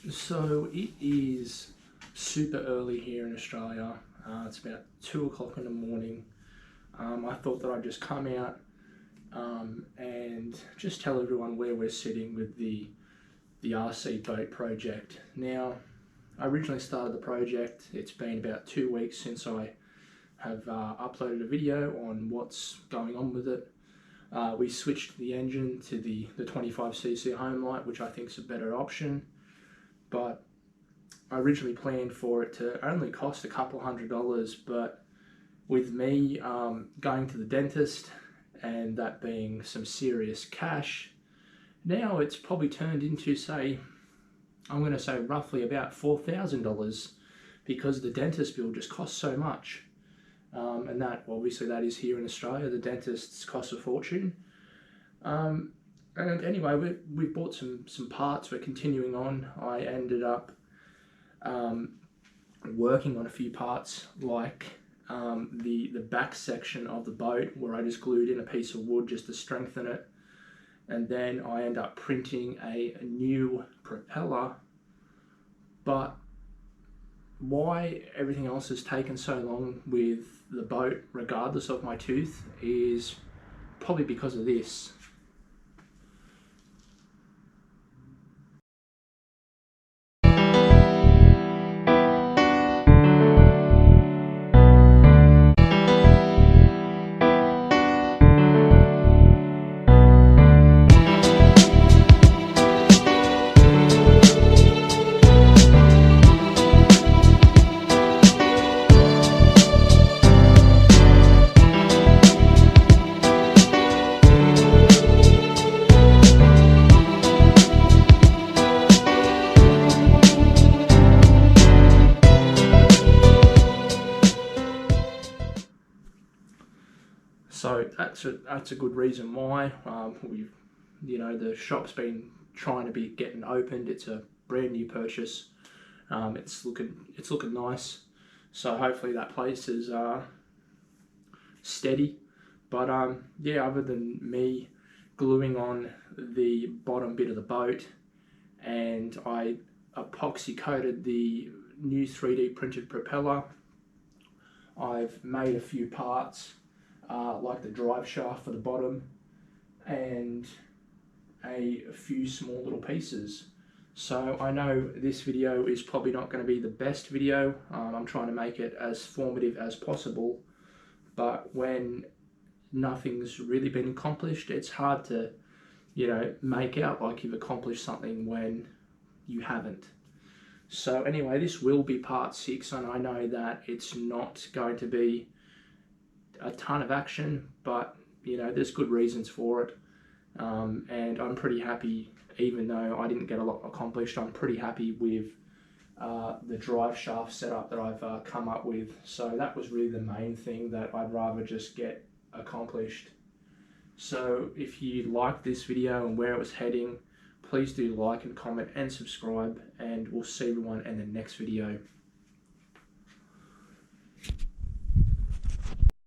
So it is super early here in Australia. It's about 2 o'clock in the morning. I thought that I'd just come out and just tell everyone where we're sitting with the RC boat project. Now, I originally started the project. It's been about 2 weeks since I have uploaded a video on what's going on with it. We switched the engine to the 25cc Homelight, which I think is a better option. But I originally planned for it to only cost a couple $100, but with me going to the dentist and that being some serious cash, now it's probably turned into, say, I'm going to say roughly about $4,000 because the dentist bill just costs so much. And that, obviously, that is here in Australia. The dentists cost a fortune. And anyway, we bought some parts. We're continuing on. I ended up working on a few parts, like the back section of the boat, where I just glued in a piece of wood just to strengthen it. And then I end up printing a new propeller. But why everything else has taken so long with the boat, regardless of my tooth, is probably because of this. So that's a good reason why the shop's been trying to be getting opened. It's a brand new purchase. It's looking nice. So hopefully that place is steady. But yeah, other than me gluing on the bottom bit of the boat, and I epoxy coated the new 3D printed propeller. I've made a few parts. Like the drive shaft for the bottom and a few small little pieces. So I know this video is probably not going to be the best video. I'm trying to make it as formative as possible, but when nothing's really been accomplished, it's hard to make out like you've accomplished something when you haven't. So anyway, this will be part 6, and I know that it's not going to be a ton of action, but there's good reasons for it, and I'm pretty happy. Even though I didn't get a lot accomplished, I'm pretty happy with the drive shaft setup that I've come up with. So that was really the main thing that I'd rather just get accomplished. So if you liked this video and where it was heading, please do like and comment and subscribe, and we'll see everyone in the next video.